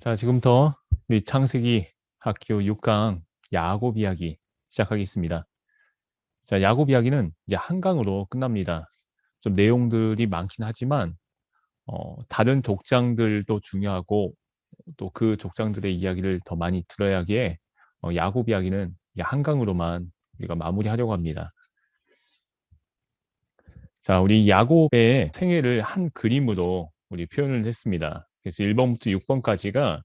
자, 지금부터 우리 창세기 학교 6강 야곱 이야기 시작하겠습니다. 자, 야곱 이야기는 이제 한 강으로 끝납니다. 좀 내용들이 많긴 하지만 다른 족장들도 중요하고 또 그 족장들의 이야기를 더 많이 들어야 하기에 야곱 이야기는 이제 한 강으로만 우리가 마무리하려고 합니다. 자, 우리 야곱의 생애를 한 그림으로 우리 표현을 했습니다. 그래서 1번부터 6번까지가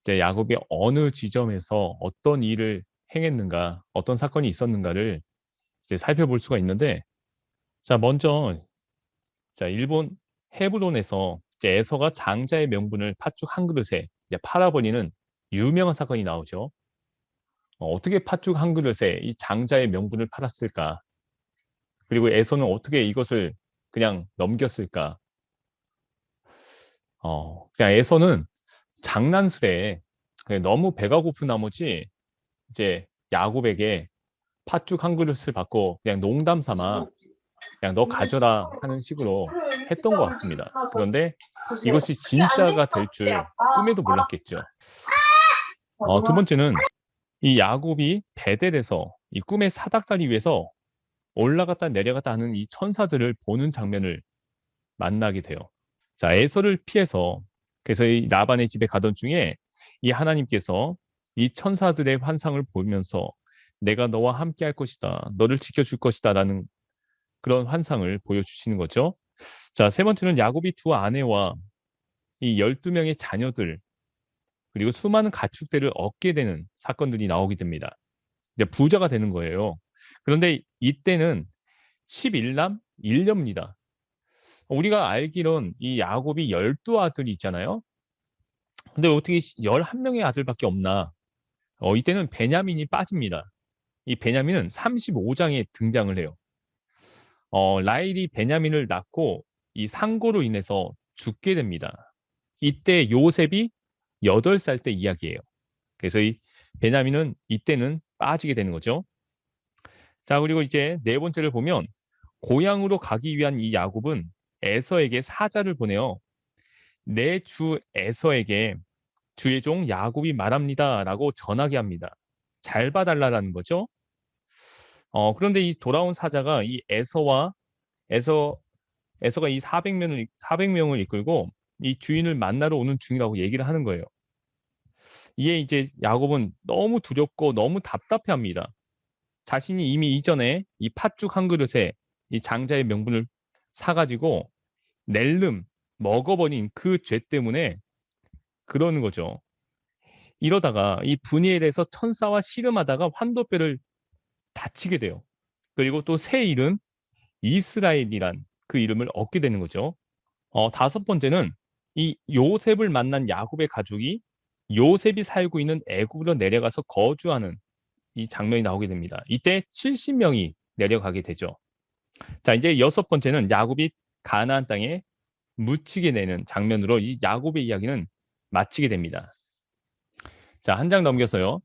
이제 야곱이 어느 지점에서 어떤 일을 행했는가, 어떤 사건이 있었는가를 이제 살펴볼 수가 있는데, 자, 먼저, 자, 일본 헤브론에서 이제 에서가 장자의 명분을 팥죽 한 그릇에 이제 팔아버리는 유명한 사건이 나오죠. 어떻게 팥죽 한 그릇에 이 장자의 명분을 팔았을까? 그리고 에서는 어떻게 이것을 그냥 넘겼을까? 그냥 에서는 장난스레 그냥 너무 배가 고픈 나머지 이제 야곱에게 팥죽 한 그릇을 받고 그냥 농담 삼아 그냥 너 가져라 하는 식으로 했던 것 같습니다. 그런데 이것이 진짜가 될 줄 꿈에도 몰랐겠죠. 두 번째는 이 야곱이 베델에서 이 꿈의 사닥다리 위에서 올라갔다 내려갔다 하는 이 천사들을 보는 장면을 만나게 돼요. 자, 에서를 피해서 그래서 이 라반의 집에 가던 중에 이 하나님께서 이 천사들의 환상을 보면서 내가 너와 함께 할 것이다. 너를 지켜줄 것이다. 라는 그런 환상을 보여주시는 거죠. 자, 세 번째는 야곱이 두 아내와 이 12명의 자녀들 그리고 수많은 가축들을 얻게 되는 사건들이 나오게 됩니다. 이제 부자가 되는 거예요. 그런데 이때는 11남 1녀입니다. 우리가 알기론 이 야곱이 12아들이 있잖아요. 근데 어떻게 11명의 아들밖에 없나? 이때는 베냐민이 빠집니다. 이 베냐민은 35장에 등장을 해요. 라일이 베냐민을 낳고 이 상고로 인해서 죽게 됩니다. 이때 요셉이 8살 때 이야기예요. 그래서 이 베냐민은 이때는 빠지게 되는 거죠. 자, 그리고 이제 네 번째를 보면 고향으로 가기 위한 이 야곱은 에서에게 사자를 보내요. 내 주 에서에게 주의 종 야곱이 말합니다라고 전하게 합니다. 잘 봐달라는 거죠. 그런데 이 돌아온 사자가 이 에서 에서가 이 400명을 이끌고 이 주인을 만나러 오는 중이라고 얘기를 하는 거예요. 이에 이제 야곱은 너무 두렵고 너무 답답해합니다. 자신이 이미 이전에 이 팥죽 한 그릇에 이 장자의 명분을 사가지고 낼름 먹어버린 그 죄 때문에 그러는 거죠. 이러다가 이 분이엘에서 천사와 씨름하다가 환도뼈를 다치게 돼요. 그리고 또 새 이름 이스라엘이란 그 이름을 얻게 되는 거죠. 다섯 번째는 이 요셉을 만난 야곱의 가족이 요셉이 살고 있는 애굽으로 내려가서 거주하는 이 장면이 나오게 됩니다. 이때 70명이 내려가게 되죠. 자, 이제 여섯 번째는 야곱이 가나안 땅에 묻히게 되는 장면으로 이 야곱의 이야기는 마치게 됩니다. 자, 한 장 넘겨서요.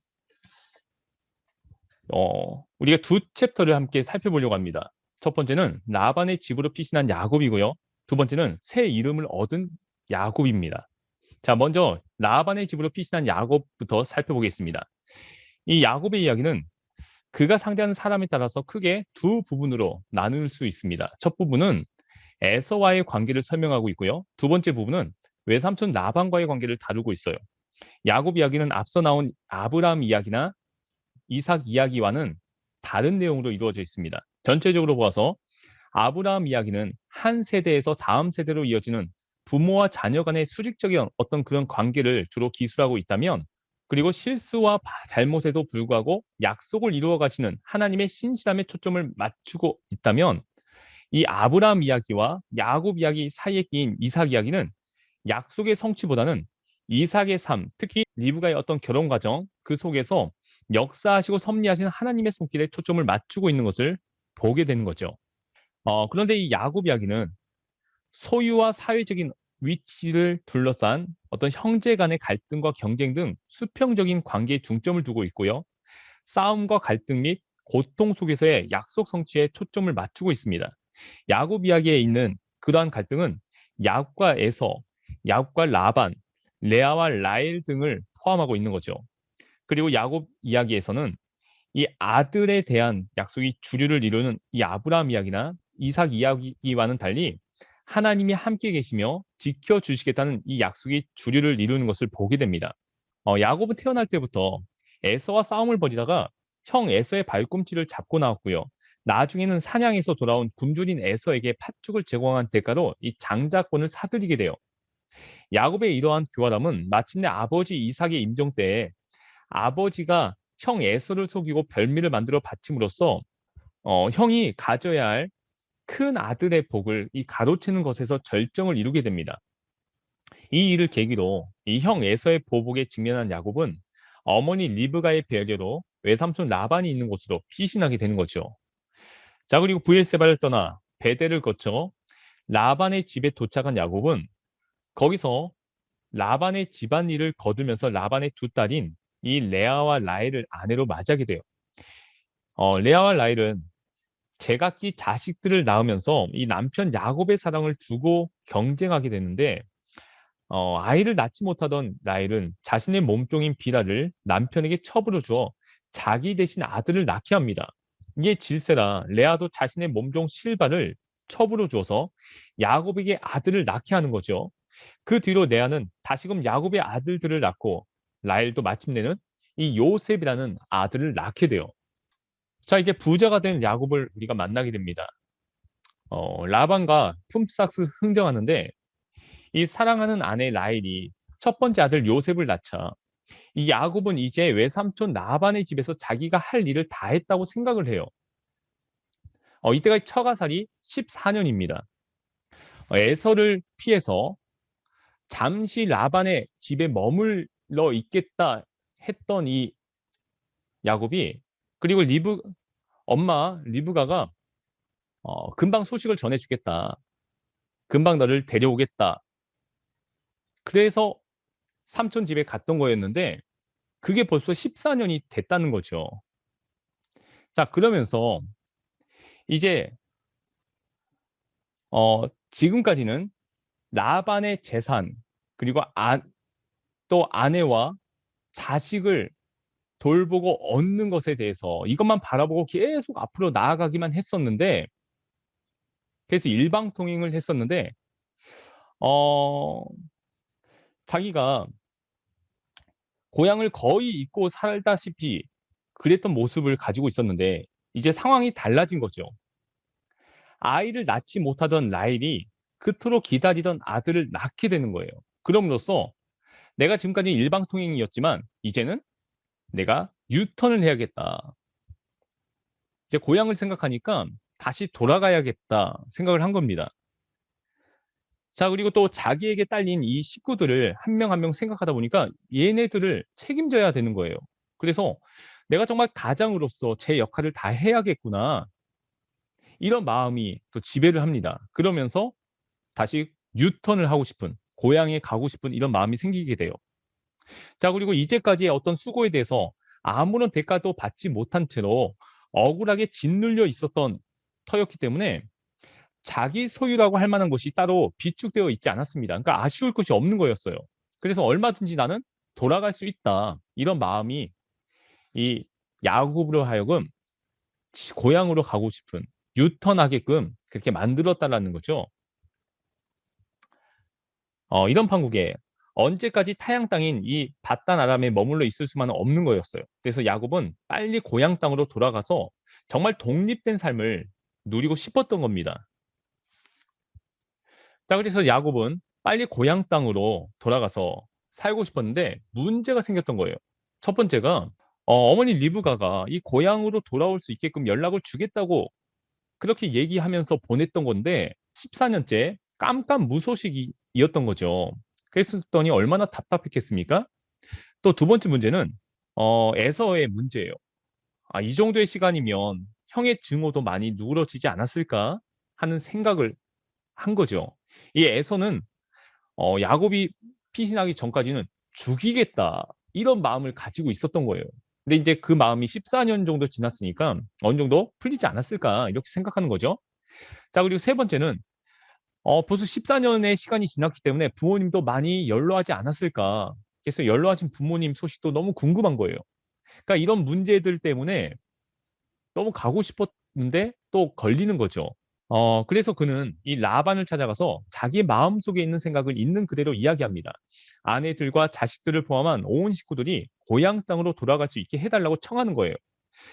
우리가 두 챕터를 함께 살펴보려고 합니다. 첫 번째는 라반의 집으로 피신한 야곱이고요. 두 번째는 새 이름을 얻은 야곱입니다. 자, 먼저 라반의 집으로 피신한 야곱부터 살펴보겠습니다. 이 야곱의 이야기는 그가 상대하는 사람에 따라서 크게 두 부분으로 나눌 수 있습니다. 첫 부분은 에서와의 관계를 설명하고 있고요. 두 번째 부분은 외삼촌 라반과의 관계를 다루고 있어요. 야곱 이야기는 앞서 나온 아브라함 이야기나 이삭 이야기와는 다른 내용으로 이루어져 있습니다. 전체적으로 보아서 아브라함 이야기는 한 세대에서 다음 세대로 이어지는 부모와 자녀 간의 수직적인 어떤 그런 관계를 주로 기술하고 있다면, 그리고 실수와 잘못에도 불구하고 약속을 이루어 가시는 하나님의 신실함에 초점을 맞추고 있다면, 이 아브라함 이야기와 야곱 이야기 사이에 끼인 이삭 이야기는 약속의 성취보다는 이삭의 삶, 특히 리브가의 어떤 결혼 과정 그 속에서 역사하시고 섭리하신 하나님의 손길에 초점을 맞추고 있는 것을 보게 되는 거죠. 그런데 이 야곱 이야기는 소유와 사회적인 위치를 둘러싼 어떤 형제 간의 갈등과 경쟁 등 수평적인 관계에 중점을 두고 있고요. 싸움과 갈등 및 고통 속에서의 약속 성취에 초점을 맞추고 있습니다. 야곱 이야기에 있는 그러한 갈등은 야곱과 에서, 야곱과 라반, 레아와 라헬 등을 포함하고 있는 거죠. 그리고 야곱 이야기에서는 이 아들에 대한 약속이 주류를 이루는 이 아브라함 이야기나 이삭 이야기와는 달리 하나님이 함께 계시며 지켜주시겠다는 이 약속이 주류를 이루는 것을 보게 됩니다. 야곱은 태어날 때부터 에서와 싸움을 벌이다가 형 에서의 발꿈치를 잡고 나왔고요. 나중에는 사냥에서 돌아온 굶주린 에서에게 팥죽을 제공한 대가로 이 장자권을 사들이게 돼요. 야곱의 이러한 교활함은 마침내 아버지 이삭의 임종 때에 아버지가 형 에서를 속이고 별미를 만들어 바침으로써 형이 가져야 할 큰 아들의 복을 이 가로채는 것에서 절정을 이루게 됩니다. 이 일을 계기로 이 형 에서의 보복에 직면한 야곱은 어머니 리브가의 배려로 외삼촌 라반이 있는 곳으로 피신하게 되는 거죠. 자, 그리고 브엘세바를 떠나 베델을 거쳐 라반의 집에 도착한 야곱은 거기서 라반의 집안일을 거두면서 라반의 두 딸인 이 레아와 라헬을 아내로 맞이하게 돼요. 레아와 라헬은 제각기 자식들을 낳으면서 이 남편 야곱의 사랑을 두고 경쟁하게 되는데 아이를 낳지 못하던 라헬은 자신의 몸종인 비라를 남편에게 첩으로 주어 자기 대신 아들을 낳게 합니다. 이게 질세라 레아도 자신의 몸종 실바를 첩으로 주어서 야곱에게 아들을 낳게 하는 거죠. 그 뒤로 레아는 다시금 야곱의 아들들을 낳고 라헬도 마침내는 이 요셉이라는 아들을 낳게 돼요. 자, 이제 부자가 된 야곱을 우리가 만나게 됩니다. 라반과 품삯을 흥정하는데 이 사랑하는 아내 라헬이 첫 번째 아들 요셉을 낳자 이 야곱은 이제 외삼촌 라반의 집에서 자기가 할 일을 다 했다고 생각을 해요. 이때가 처가살이 14년입니다. 에서를 피해서 잠시 라반의 집에 머물러 있겠다 했던 이 야곱이 그리고 엄마 리브가가 금방 소식을 전해주겠다. 금방 너를 데려오겠다. 그래서 삼촌 집에 갔던 거였는데 그게 벌써 14년이 됐다는 거죠. 자, 그러면서 이제 지금까지는 라반의 재산 그리고 또 아내와 자식을 돌보고 얻는 것에 대해서 이것만 바라보고 계속 앞으로 나아가기만 했었는데 그래서 일방통행을 했었는데 어, 자기가 고향을 거의 잊고 살다시피 그랬던 모습을 가지고 있었는데 이제 상황이 달라진 거죠. 아이를 낳지 못하던 라헬이 그토록 기다리던 아들을 낳게 되는 거예요. 그럼으로써 내가 지금까지 일방통행이었지만 이제는 내가 유턴을 해야겠다. 이제 고향을 생각하니까 다시 돌아가야겠다 생각을 한 겁니다. 자, 그리고 또 자기에게 딸린 이 식구들을 한 명 한 명 생각하다 보니까 얘네들을 책임져야 되는 거예요. 그래서 내가 정말 가장으로서 제 역할을 다 해야겠구나. 이런 마음이 또 지배를 합니다. 그러면서 다시 유턴을 하고 싶은, 고향에 가고 싶은 이런 마음이 생기게 돼요. 자, 그리고 이제까지의 어떤 수고에 대해서 아무런 대가도 받지 못한 채로 억울하게 짓눌려 있었던 터였기 때문에 자기 소유라고 할 만한 것이 따로 비축되어 있지 않았습니다. 그러니까 아쉬울 것이 없는 거였어요. 그래서 얼마든지 나는 돌아갈 수 있다. 이런 마음이 이 야곱으로 하여금 고향으로 가고 싶은 유턴하게끔 그렇게 만들었다라는 거죠. 이런 판국에 언제까지 타양 땅인 이 바단 아람에 머물러 있을 수만은 없는 거였어요. 그래서 야곱은 빨리 고향 땅으로 돌아가서 정말 독립된 삶을 누리고 싶었던 겁니다. 자, 그래서 야곱은 빨리 고향 땅으로 돌아가서 살고 싶었는데 문제가 생겼던 거예요. 첫 번째가 어머니 리브가가 이 고향으로 돌아올 수 있게끔 연락을 주겠다고 그렇게 얘기하면서 보냈던 건데 14년째 깜깜무소식이었던 거죠. 그랬더니 얼마나 답답했겠습니까? 또 두 번째 문제는 에서의 문제예요. 이 정도의 시간이면 형의 증오도 많이 누그러지지 않았을까 하는 생각을 한 거죠. 이 에서는 야곱이 피신하기 전까지는 죽이겠다 이런 마음을 가지고 있었던 거예요. 근데 이제 그 마음이 14년 정도 지났으니까 어느 정도 풀리지 않았을까 이렇게 생각하는 거죠. 자, 그리고 세 번째는 벌써 14년의 시간이 지났기 때문에 부모님도 많이 연로하지 않았을까. 그래서 연로하신 부모님 소식도 너무 궁금한 거예요. 그러니까 이런 문제들 때문에 너무 가고 싶었는데 또 걸리는 거죠. 그래서 그는 이 라반을 찾아가서 자기 마음속에 있는 생각을 있는 그대로 이야기합니다. 아내들과 자식들을 포함한 온 식구들이 고향 땅으로 돌아갈 수 있게 해달라고 청하는 거예요.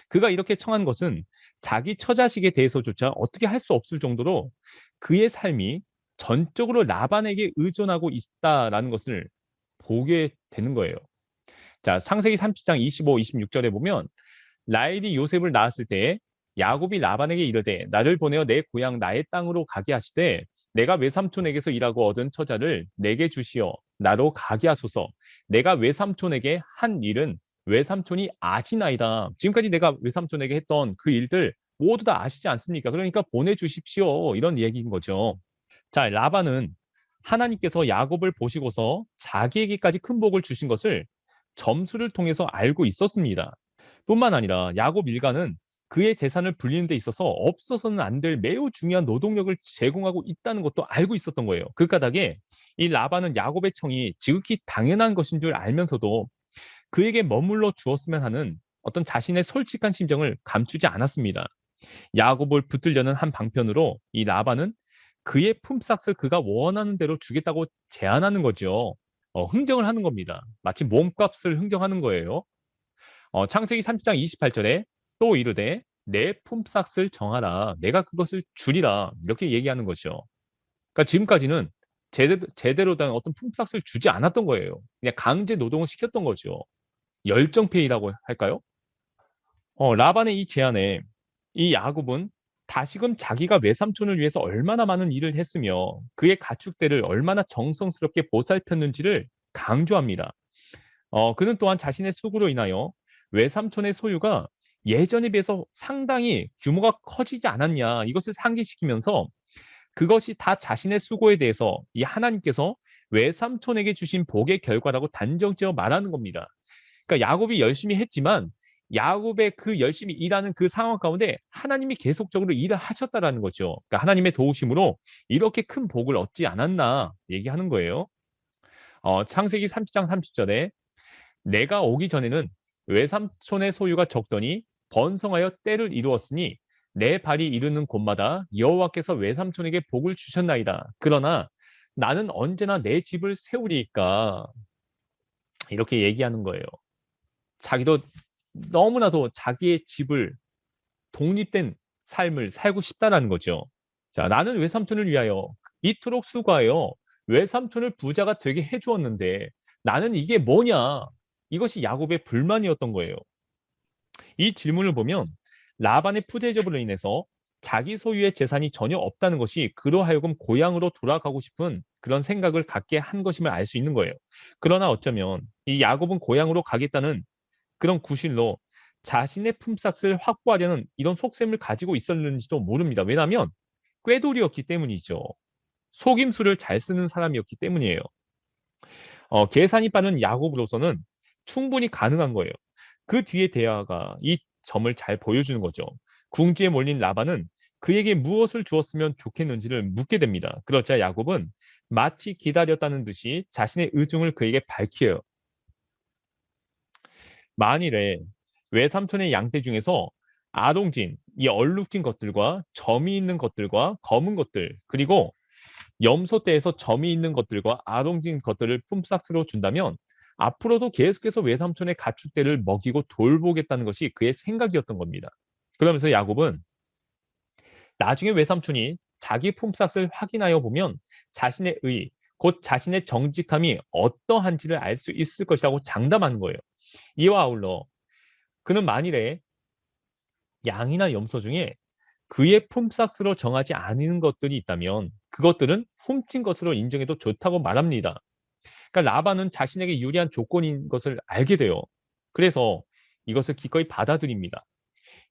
그가 이렇게 청한 것은 자기 처자식에 대해서조차 어떻게 할 수 없을 정도로 그의 삶이 전적으로 라반에게 의존하고 있다라는 것을 보게 되는 거예요. 자, 창세기 30장 25, 26절에 보면 라헬이 요셉을 낳았을 때에 야곱이 라반에게 이르되 나를 보내어 내 고향 나의 땅으로 가게 하시되 내가 외삼촌에게서 일하고 얻은 처자를 내게 주시어 나로 가게 하소서. 내가 외삼촌에게 한 일은 외삼촌이 아시나이다. 지금까지 내가 외삼촌에게 했던 그 일들 모두 다 아시지 않습니까? 그러니까 보내주십시오. 이런 얘기인 거죠. 자, 라반은 하나님께서 야곱을 보시고서 자기에게까지 큰 복을 주신 것을 점수를 통해서 알고 있었습니다. 뿐만 아니라 야곱 일가는 그의 재산을 불리는 데 있어서 없어서는 안 될 매우 중요한 노동력을 제공하고 있다는 것도 알고 있었던 거예요. 그 까닭에 이 라반은 야곱의 청이 지극히 당연한 것인 줄 알면서도 그에게 머물러 주었으면 하는 어떤 자신의 솔직한 심정을 감추지 않았습니다. 야곱을 붙들려는 한 방편으로 이 라반은 그의 품삯을 그가 원하는 대로 주겠다고 제안하는 거죠. 흥정을 하는 겁니다. 마치 몸값을 흥정하는 거예요. 창세기 30장 28절에 또 이르되 내 품삯을 정하라. 내가 그것을 주리라. 이렇게 얘기하는 거죠. 그러니까 지금까지는 제대로 된 어떤 품삯을 주지 않았던 거예요. 그냥 강제 노동을 시켰던 거죠. 열정페이라고 할까요? 라반의 이 제안에 이 야곱은 다시금 자기가 외삼촌을 위해서 얼마나 많은 일을 했으며 그의 가축대를 얼마나 정성스럽게 보살폈는지를 강조합니다. 그는 또한 자신의 수고로 인하여 외삼촌의 소유가 예전에 비해서 상당히 규모가 커지지 않았냐 이것을 상기시키면서 그것이 다 자신의 수고에 대해서 이 하나님께서 외삼촌에게 주신 복의 결과라고 단정지어 말하는 겁니다. 그러니까 야곱이 열심히 했지만 야곱의 그 열심히 일하는 그 상황 가운데 하나님이 계속적으로 일을 하셨다라는 거죠. 그러니까 하나님의 도우심으로 이렇게 큰 복을 얻지 않았나 얘기하는 거예요. 창세기 30장 30절에 내가 오기 전에는 외삼촌의 소유가 적더니 번성하여 때를 이루었으니 내 발이 이르는 곳마다 여호와께서 외삼촌에게 복을 주셨나이다. 그러나 나는 언제나 내 집을 세우리이까 이렇게 얘기하는 거예요. 자기도 너무나도 자기의 집을 독립된 삶을 살고 싶다라는 거죠. 자, 나는 외삼촌을 위하여 이토록 수고하여 외삼촌을 부자가 되게 해주었는데 나는 이게 뭐냐? 이것이 야곱의 불만이었던 거예요. 이 질문을 보면 라반의 푸대접으로 인해서 자기 소유의 재산이 전혀 없다는 것이 그로 하여금 고향으로 돌아가고 싶은 그런 생각을 갖게 한 것임을 알 수 있는 거예요. 그러나 어쩌면 이 야곱은 고향으로 가겠다는 그런 구실로 자신의 품삯을 확보하려는 이런 속셈을 가지고 있었는지도 모릅니다. 왜냐하면 꾀돌이였기 때문이죠. 속임수를 잘 쓰는 사람이었기 때문이에요. 계산이 빠른 야곱으로서는 충분히 가능한 거예요. 그 뒤에 대화가 이 점을 잘 보여주는 거죠. 궁지에 몰린 라반은 그에게 무엇을 주었으면 좋겠는지를 묻게 됩니다. 그러자 야곱은 마치 기다렸다는 듯이 자신의 의중을 그에게 밝혀요. 만일에 외삼촌의 양떼 중에서 아동진, 이 얼룩진 것들과 점이 있는 것들과 검은 것들, 그리고 염소떼에서 점이 있는 것들과 아동진 것들을 품삯으로 준다면 앞으로도 계속해서 외삼촌의 가축대를 먹이고 돌보겠다는 것이 그의 생각이었던 겁니다. 그러면서 야곱은 나중에 외삼촌이 자기 품삯을 확인하여 보면 자신의 의, 곧 자신의 정직함이 어떠한지를 알 수 있을 것이라고 장담하는 거예요. 이와 아울러 그는 만일에 양이나 염소 중에 그의 품삯으로 정하지 않은 것들이 있다면 그것들은 훔친 것으로 인정해도 좋다고 말합니다. 그러니까 라반은 자신에게 유리한 조건인 것을 알게 돼요. 그래서 이것을 기꺼이 받아들입니다.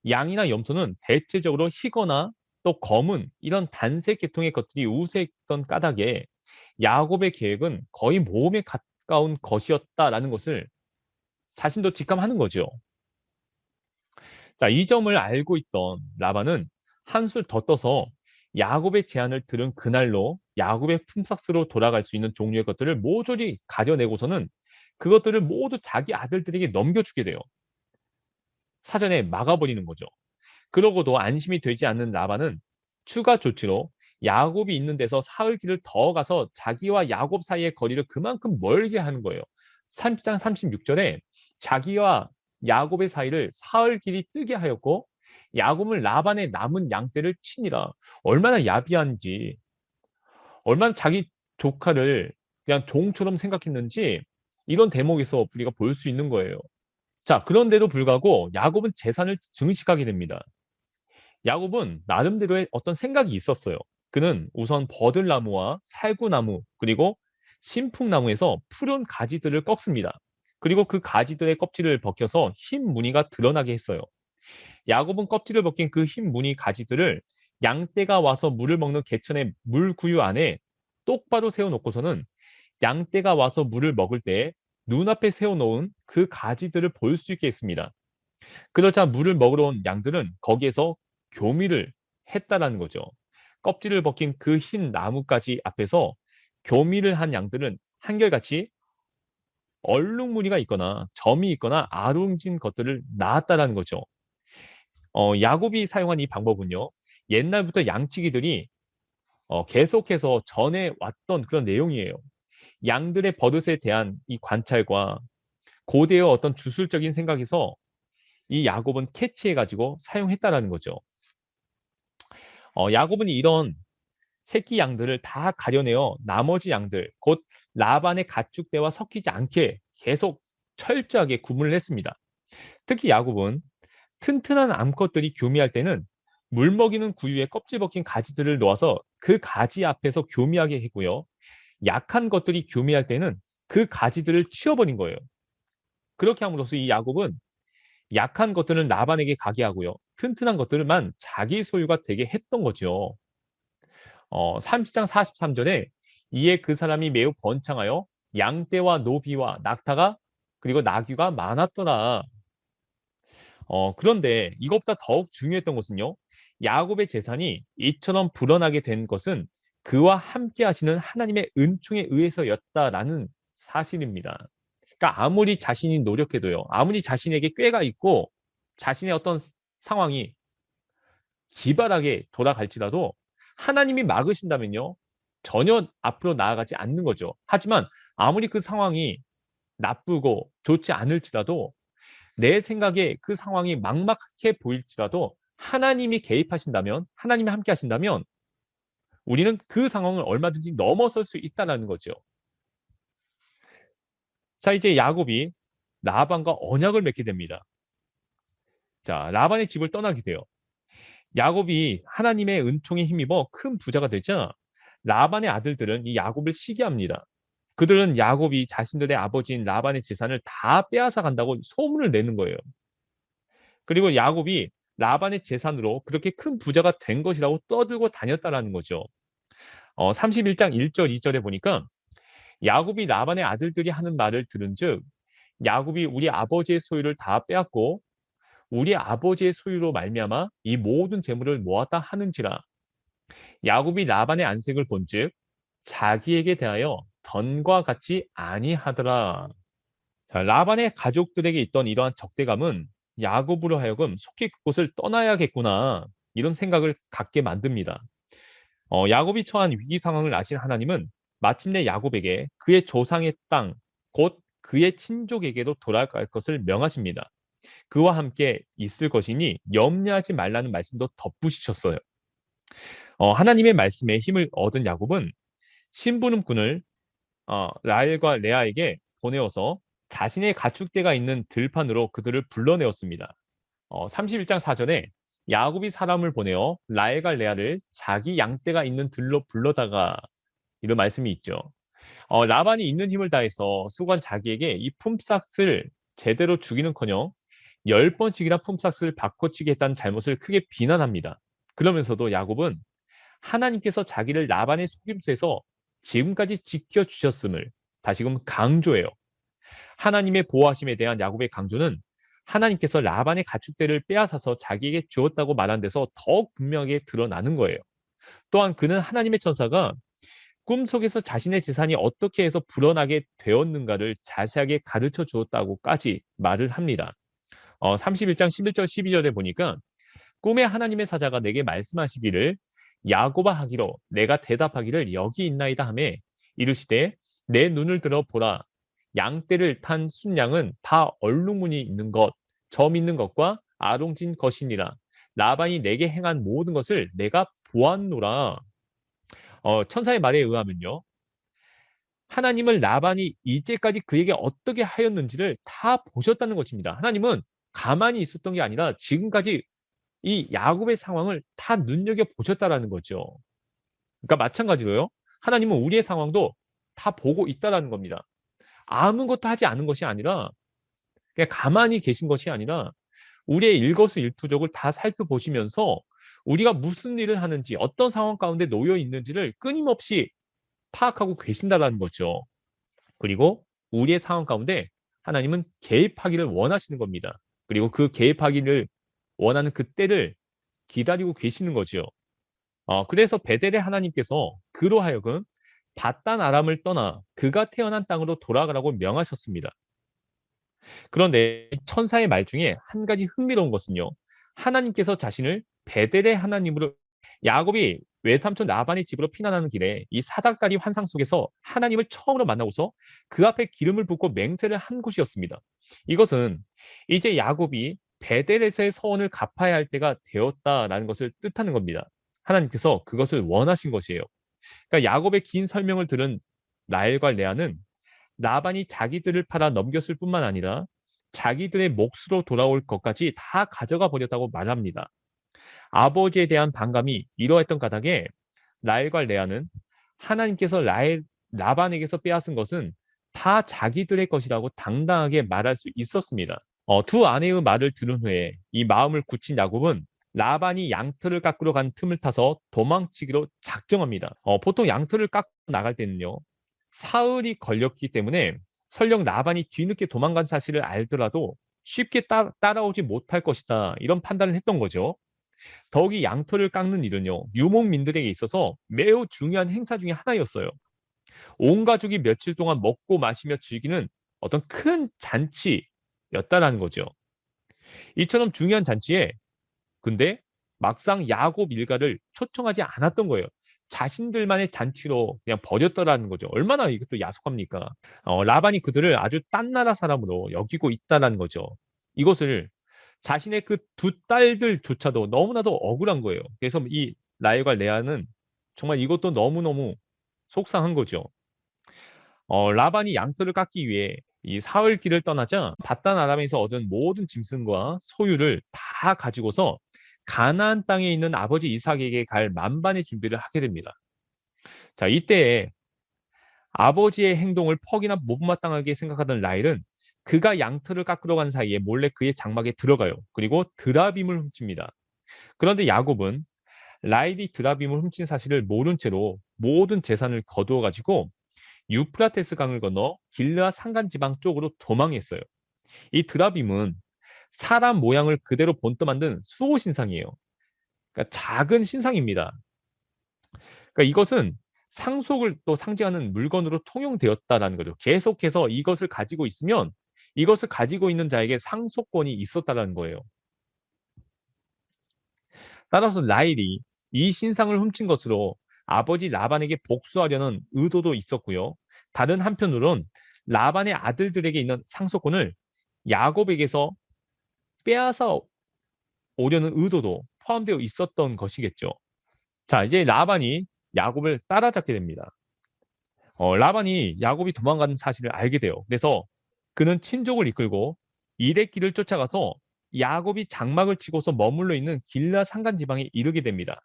양이나 염소는 대체적으로 희거나 또 검은 이런 단색 계통의 것들이 우세했던 까닭에 야곱의 계획은 거의 모험에 가까운 것이었다라는 것을 자신도 직감하는 거죠. 자, 이 점을 알고 있던 라반은 한술 더 떠서 야곱의 제안을 들은 그날로 야곱의 품삯으로 돌아갈 수 있는 종류의 것들을 모조리 가려내고서는 그것들을 모두 자기 아들들에게 넘겨주게 돼요. 사전에 막아버리는 거죠. 그러고도 안심이 되지 않는 라반은 추가 조치로 야곱이 있는 데서 사흘 길을 더 가서 자기와 야곱 사이의 거리를 그만큼 멀게 하는 거예요. 30장 36절에 자기와 야곱의 사이를 사흘 길이 뜨게 하였고 야곱은 라반의 남은 양떼를 치니라. 얼마나 야비한지, 얼마나 자기 조카를 그냥 종처럼 생각했는지 이런 대목에서 우리가 볼 수 있는 거예요. 자, 그런데도 불구하고 야곱은 재산을 증식하게 됩니다. 야곱은 나름대로의 어떤 생각이 있었어요. 그는 우선 버들나무와 살구나무 그리고 신풍나무에서 푸른 가지들을 꺾습니다. 그리고 그 가지들의 껍질을 벗겨서 흰 무늬가 드러나게 했어요. 야곱은 껍질을 벗긴 그 흰 무늬 가지들을 양떼가 와서 물을 먹는 개천의 물구유 안에 똑바로 세워놓고서는 양떼가 와서 물을 먹을 때 눈앞에 세워놓은 그 가지들을 볼 수 있게 했습니다. 그러자 물을 먹으러 온 양들은 거기에서 교미를 했다라는 거죠. 껍질을 벗긴 그 흰 나뭇가지 앞에서 교미를 한 양들은 한결같이 얼룩무늬가 있거나 점이 있거나 아롱진 것들을 낳았다라는 거죠. 야곱이 사용한 이 방법은요. 옛날부터 양치기들이 계속해서 전해 왔던 그런 내용이에요. 양들의 버릇에 대한 이 관찰과 고대의 어떤 주술적인 생각에서 이 야곱은 캐치해가지고 사용했다라는 거죠. 야곱은 이런 새끼 양들을 다 가려내어 나머지 양들, 곧 라반의 가축대와 섞이지 않게 계속 철저하게 구분을 했습니다. 특히 야곱은 튼튼한 암컷들이 교미할 때는 물 먹이는 구유에 껍질 벗긴 가지들을 놓아서 그 가지 앞에서 교미하게 했고요. 약한 것들이 교미할 때는 그 가지들을 치워버린 거예요. 그렇게 함으로써 이 야곱은 약한 것들은 라반에게 가게 하고요. 튼튼한 것들만 자기 소유가 되게 했던 거죠. 30장 43절에 이에 그 사람이 매우 번창하여 양떼와 노비와 낙타가 그리고 나귀가 많았더라. 그런데 이것보다 더욱 중요했던 것은요. 야곱의 재산이 이처럼 불어나게 된 것은 그와 함께 하시는 하나님의 은총에 의해서였다라는 사실입니다. 그러니까 아무리 자신이 노력해도요. 아무리 자신에게 꾀가 있고 자신의 어떤 상황이 기발하게 돌아갈지라도 하나님이 막으신다면요. 전혀 앞으로 나아가지 않는 거죠. 하지만 아무리 그 상황이 나쁘고 좋지 않을지라도 내 생각에 그 상황이 막막해 보일지라도 하나님이 개입하신다면, 하나님이 함께 하신다면 우리는 그 상황을 얼마든지 넘어설 수 있다는 거죠. 자, 이제 야곱이 라반과 언약을 맺게 됩니다. 자, 라반의 집을 떠나게 돼요. 야곱이 하나님의 은총에 힘입어 큰 부자가 되자 라반의 아들들은 이 야곱을 시기합니다. 그들은 야곱이 자신들의 아버지인 라반의 재산을 다 빼앗아 간다고 소문을 내는 거예요. 그리고 야곱이 라반의 재산으로 그렇게 큰 부자가 된 것이라고 떠들고 다녔다라는 거죠. 31장 1절 2절에 보니까 야곱이 라반의 아들들이 하는 말을 들은즉 야곱이 우리 아버지의 소유를 다 빼앗고 우리 아버지의 소유로 말미암아 이 모든 재물을 모았다 하는지라. 야곱이 라반의 안색을 본즉 자기에게 대하여 전과 같이 아니하더라. 자, 라반의 가족들에게 있던 이러한 적대감은 야곱으로 하여금 속히 그곳을 떠나야겠구나 이런 생각을 갖게 만듭니다. 야곱이 처한 위기 상황을 아신 하나님은 마침내 야곱에게 그의 조상의 땅, 곧 그의 친족에게로 돌아갈 것을 명하십니다. 그와 함께 있을 것이니 염려하지 말라는 말씀도 덧붙이셨어요. 하나님의 말씀에 힘을 얻은 야곱은 심부름꾼을 라헬과 레아에게 보내어서 자신의 가축대가 있는 들판으로 그들을 불러내었습니다. 31장 4절에 야곱이 사람을 보내어 라헬과 레아를 자기 양떼가 있는 들로 불러다가 이런 말씀이 있죠. 라반이 있는 힘을 다해서 수건 자기에게 이 품삯을 제대로 주기는커녕 10번씩이나 품삯을 바꿔치기 했다는 잘못을 크게 비난합니다. 그러면서도 야곱은 하나님께서 자기를 라반의 속임수에서 지금까지 지켜주셨음을 다시금 강조해요. 하나님의 보호하심에 대한 야곱의 강조는 하나님께서 라반의 가축대를 빼앗아서 자기에게 주었다고 말한 데서 더욱 분명하게 드러나는 거예요. 또한 그는 하나님의 천사가 꿈속에서 자신의 재산이 어떻게 해서 불어나게 되었는가를 자세하게 가르쳐 주었다고까지 말을 합니다. 31장 11절 12절에 보니까 꿈에 하나님의 사자가 내게 말씀하시기를 야곱아 하기로 내가 대답하기를 여기 있나이다 하매 이르시되 내 눈을 들어 보라 양떼를 탄 순양은 다 얼룩무늬 있는 것, 점 있는 것과 아롱진 것이니라. 라반이 내게 행한 모든 것을 내가 보았노라. 천사의 말에 의하면요. 하나님을 라반이 이제까지 그에게 어떻게 하였는지를 다 보셨다는 것입니다. 하나님은 가만히 있었던 게 아니라 지금까지 이 야곱의 상황을 다 눈여겨 보셨다라는 거죠. 그러니까 마찬가지로요. 하나님은 우리의 상황도 다 보고 있다라는 겁니다. 아무것도 하지 않은 것이 아니라 그냥 가만히 계신 것이 아니라 우리의 일거수일투족을 다 살펴보시면서 우리가 무슨 일을 하는지 어떤 상황 가운데 놓여 있는지를 끊임없이 파악하고 계신다라는 거죠. 그리고 우리의 상황 가운데 하나님은 개입하기를 원하시는 겁니다. 그리고 그 개입하기를 원하는 그때를 기다리고 계시는 거죠. 그래서 베델의 하나님께서 그로 하여금 바단 아람을 떠나 그가 태어난 땅으로 돌아가라고 명하셨습니다. 그런데 천사의 말 중에 한 가지 흥미로운 것은요. 하나님께서 자신을 베델의 하나님으로 야곱이 외삼촌 라반의 집으로 피난하는 길에 이 사닥다리 환상 속에서 하나님을 처음으로 만나고서 그 앞에 기름을 붓고 맹세를 한 곳이었습니다. 이것은 이제 야곱이 베델에서의 서원을 갚아야 할 때가 되었다라는 것을 뜻하는 겁니다. 하나님께서 그것을 원하신 것이에요. 그러니까 야곱의 긴 설명을 들은 라헬과 레아는 라반이 자기들을 팔아 넘겼을 뿐만 아니라 자기들의 몫으로 돌아올 것까지 다 가져가 버렸다고 말합니다. 아버지에 대한 반감이 이러했던 까닭에 라헬과 레아는 하나님께서 라반에게서 빼앗은 것은 다 자기들의 것이라고 당당하게 말할 수 있었습니다. 두 아내의 말을 들은 후에 이 마음을 굳힌 야곱은 라반이 양털을 깎으러 간 틈을 타서 도망치기로 작정합니다. 보통 양털을 깎고 나갈 때는요. 사흘이 걸렸기 때문에 설령 라반이 뒤늦게 도망간 사실을 알더라도 쉽게 따라오지 못할 것이다. 이런 판단을 했던 거죠. 더욱이 양털을 깎는 일은요. 유목민들에게 있어서 매우 중요한 행사 중에 하나였어요. 온 가족이 며칠 동안 먹고 마시며 즐기는 어떤 큰 잔치였다라는 거죠. 이처럼 중요한 잔치에 근데 막상 야곱 일가를 초청하지 않았던 거예요. 자신들만의 잔치로 그냥 버렸더라는 거죠. 얼마나 이것도 야속합니까? 라반이 그들을 아주 딴 나라 사람으로 여기고 있다라는 거죠. 이것을 자신의 그 두 딸들조차도 너무나도 억울한 거예요. 그래서 이 라헬과 레아는 정말 이것도 너무너무 속상한 거죠. 라반이 양털을 깎기 위해 이 사흘 길을 떠나자 바단 아람에서 얻은 모든 짐승과 소유를 다 가지고서 가나안 땅에 있는 아버지 이삭에게 갈 만반의 준비를 하게 됩니다. 자, 이때에 아버지의 행동을 퍽이나 못마땅하게 생각하던 라헬은 그가 양털을 깎으러 간 사이에 몰래 그의 장막에 들어가요. 그리고 드라빔을 훔칩니다. 그런데 야곱은 라헬이 드라빔을 훔친 사실을 모른 채로 모든 재산을 거두어 가지고 유프라테스 강을 건너 길르앗 산간 지방 쪽으로 도망했어요. 이 드라빔은 사람 모양을 그대로 본떠 만든 수호 신상이에요. 그러니까 작은 신상입니다. 그러니까 이것은 상속을 또 상징하는 물건으로 통용되었다라는 거죠. 계속해서 이것을 가지고 있으면 이것을 가지고 있는 자에게 상속권이 있었다라는 거예요. 따라서 라헬이 이 신상을 훔친 것으로 아버지 라반에게 복수하려는 의도도 있었고요. 다른 한편으론 라반의 아들들에게 있는 상속권을 야곱에게서 빼앗아 오려는 의도도 포함되어 있었던 것이겠죠. 자, 이제 라반이 야곱을 따라잡게 됩니다. 라반이 야곱이 도망가는 사실을 알게 돼요. 그래서 그는 친족을 이끌고 이레길을 쫓아가서 야곱이 장막을 치고서 머물러 있는 길라 산간 지방에 이르게 됩니다.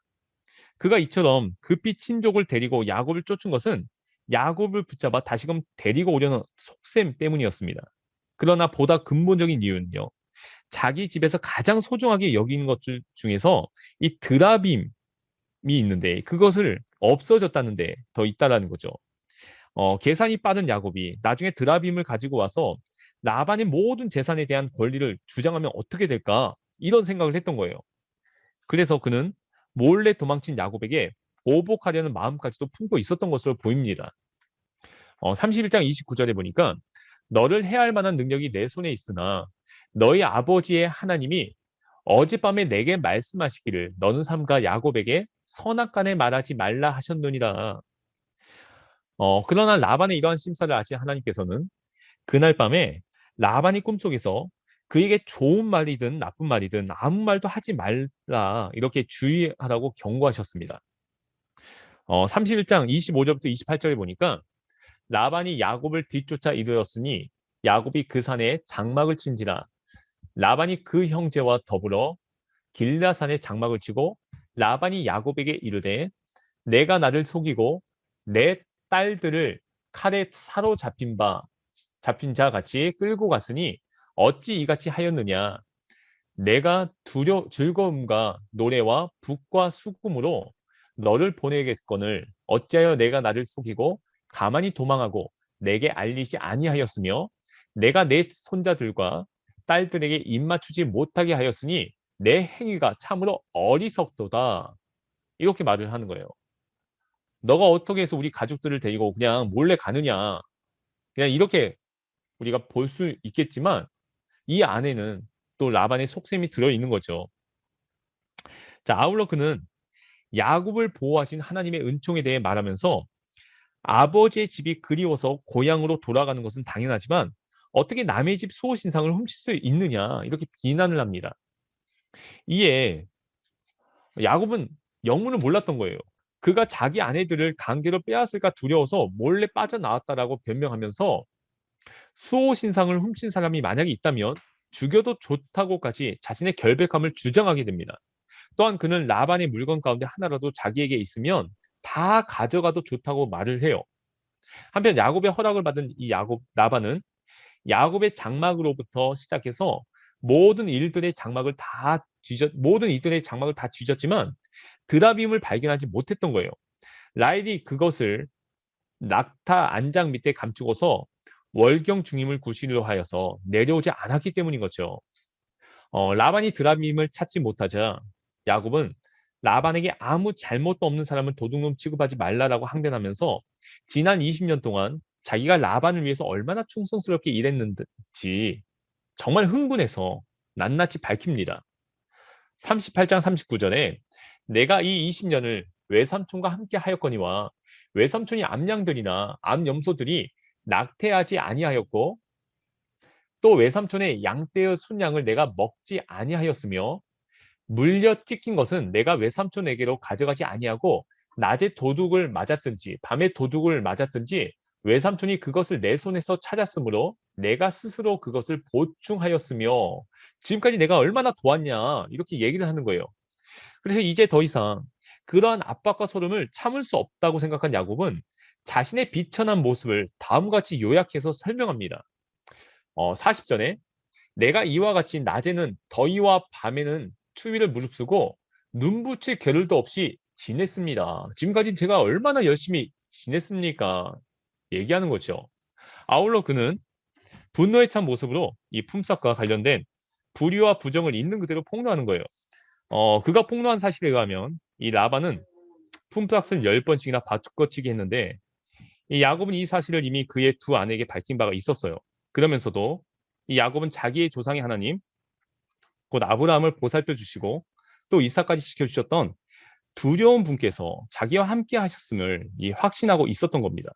그가 이처럼 급히 친족을 데리고 야곱을 쫓은 것은 야곱을 붙잡아 다시금 데리고 오려는 속셈 때문이었습니다. 그러나 보다 근본적인 이유는요. 자기 집에서 가장 소중하게 여기는 것 중에서 이 드라빔이 있는데 그것을 없어졌다는데 더 있다라는 거죠. 계산이 빠른 야곱이 나중에 드라빔을 가지고 와서 라반의 모든 재산에 대한 권리를 주장하면 어떻게 될까? 이런 생각을 했던 거예요. 그래서 그는 몰래 도망친 야곱에게 보복하려는 마음까지도 품고 있었던 것으로 보입니다. 31장 29절에 보니까 너를 해할 만한 능력이 내 손에 있으나 너희 아버지의 하나님이 어젯밤에 내게 말씀하시기를 너는 삼가 야곱에게 선악간에 말하지 말라 하셨느니라. 그러나 라반의 이러한 심사를 아신 하나님께서는 그날 밤에 라반이 꿈속에서 그에게 좋은 말이든 나쁜 말이든 아무 말도 하지 말라 이렇게 주의하라고 경고하셨습니다. 31장 25절부터 28절에 보니까 라반이 야곱을 뒤쫓아 이르렀으니 야곱이 그 산에 장막을 친지라 라반이 그 형제와 더불어 길라산에 장막을 치고 라반이 야곱에게 이르되 내가 나를 속이고 내 딸들을 칼에 잡힌 자 같이 끌고 갔으니 어찌 이같이 하였느냐 내가 즐거움과 노래와 북과 수금으로 너를 보내겠거늘 어찌하여 내가 나를 속이고 가만히 도망하고 내게 알리지 아니하였으며 내가 내 손자들과 딸들에게 입맞추지 못하게 하였으니 내 행위가 참으로 어리석도다. 이렇게 말을 하는 거예요. 너가 어떻게 해서 우리 가족들을 데리고 그냥 몰래 가느냐. 그냥 이렇게 우리가 볼 수 있겠지만 이 안에는 또 라반의 속셈이 들어있는 거죠. 자, 아울러 그는 야곱을 보호하신 하나님의 은총에 대해 말하면서 아버지의 집이 그리워서 고향으로 돌아가는 것은 당연하지만 어떻게 남의 집 수호신상을 훔칠 수 있느냐 이렇게 비난을 합니다. 이에 야곱은 영문을 몰랐던 거예요. 그가 자기 아내들을 강제로 빼앗을까 두려워서 몰래 빠져나왔다라고 변명하면서 수호신상을 훔친 사람이 만약에 있다면 죽여도 좋다고까지 자신의 결백함을 주장하게 됩니다. 또한 그는 라반의 물건 가운데 하나라도 자기에게 있으면 다 가져가도 좋다고 말을 해요. 한편 야곱의 허락을 받은 이 라반은 야곱의 장막으로부터 시작해서 모든 이들의 장막을 다 뒤졌지만 드라빔을 발견하지 못했던 거예요. 라헬이 그것을 낙타 안장 밑에 감추고서 월경 중임을 구실로 하여서 내려오지 않았기 때문인 거죠. 라반이 드라빔을 찾지 못하자 야곱은 라반에게 아무 잘못도 없는 사람을 도둑놈 취급하지 말라라고 항변하면서 지난 20년 동안 자기가 라반을 위해서 얼마나 충성스럽게 일했는지 정말 흥분해서 낱낱이 밝힙니다. 38장 39절에 내가 이 20년을 외삼촌과 함께 하였거니와 외삼촌이 암양들이나 암염소들이 낙태하지 아니하였고 또 외삼촌의 양떼의 순양을 내가 먹지 아니하였으며 물려 찢긴 것은 내가 외삼촌에게로 가져가지 아니하고 낮에 도둑을 맞았든지 밤에 도둑을 맞았든지 외삼촌이 그것을 내 손에서 찾았으므로 내가 스스로 그것을 보충하였으며 지금까지 내가 얼마나 도왔냐 이렇게 얘기를 하는 거예요. 그래서 이제 더 이상 그러한 압박과 소름을 참을 수 없다고 생각한 야곱은 자신의 비천한 모습을 다음과 같이 요약해서 설명합니다. 40절에 내가 이와 같이 낮에는 더위와 밤에는 추위를 무릅쓰고 눈붙일 겨를도 없이 지냈습니다. 지금까지 제가 얼마나 열심히 지냈습니까? 얘기하는 거죠. 아울러 그는 분노에 찬 모습으로 이 품삯과 관련된 불의와 부정을 있는 그대로 폭로하는 거예요. 그가 폭로한 사실에 의하면 이 라반은 품삯을 10번씩이나 바꿔치기 했는데 이 야곱은 이 사실을 이미 그의 두 아내에게 밝힌 바가 있었어요. 그러면서도 이 야곱은 자기의 조상의 하나님, 곧 아브라함을 보살펴 주시고 또 이삭까지 지켜주셨던 두려운 분께서 자기와 함께 하셨음을 확신하고 있었던 겁니다.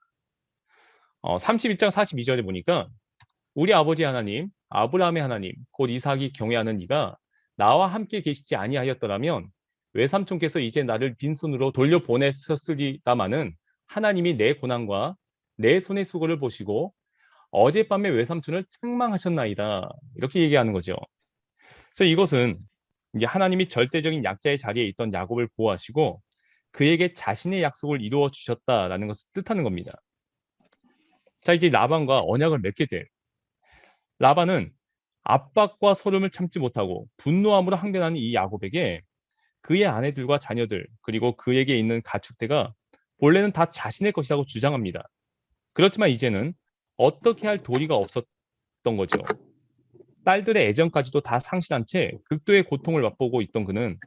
31장 42절에 보니까 우리 아버지 하나님, 아브라함의 하나님, 곧 이삭이 경외하는 이가 나와 함께 계시지 아니하였더라면 외삼촌께서 이제 나를 빈손으로 돌려보냈었으리다마는 하나님이 내 고난과 내 손의 수고를 보시고 어젯밤에 외삼촌을 책망하셨나이다. 이렇게 얘기하는 거죠. 그래서 이것은 이제 하나님이 절대적인 약자의 자리에 있던 야곱을 보호하시고 그에게 자신의 약속을 이루어 주셨다라는 것을 뜻하는 겁니다. 자, 이제 라반과 언약을 맺게 될 라반은 압박과 소름을 참지 못하고 분노함으로 항변하는 이 야곱에게 그의 아내들과 자녀들 그리고 그에게 있는 가축대가 본래는 다 자신의 것이라고 주장합니다. 그렇지만 이제는 어떻게 할 도리가 없었던 거죠. 딸들의 애정까지도 다 상실한 채 극도의 고통을 맛보고 있던 그는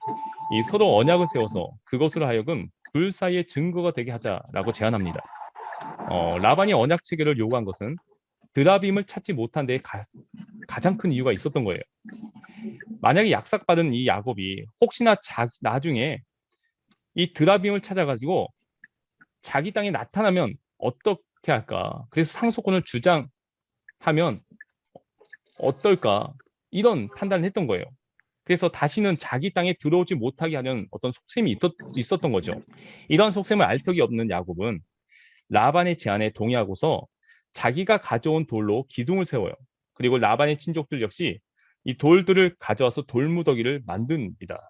이 서로 언약을 세워서 그것으로 하여금 둘 사이의 증거가 되게 하자라고 제안합니다. 라반이 언약 체결을 요구한 것은 드라빔을 찾지 못한 데 가장 큰 이유가 있었던 거예요. 만약에 약삭받은 이 야곱이 혹시나 나중에 이 드라빔을 찾아가지고 자기 땅에 나타나면 어떻게 할까? 그래서 상속권을 주장하면 어떨까? 이런 판단을 했던 거예요. 그래서 다시는 자기 땅에 들어오지 못하게 하는 어떤 속셈이 있었던 거죠. 이런 속셈을 알 적이 없는 야곱은 라반의 제안에 동의하고서 자기가 가져온 돌로 기둥을 세워요. 그리고 라반의 친족들 역시 이 돌들을 가져와서 돌무더기를 만듭니다.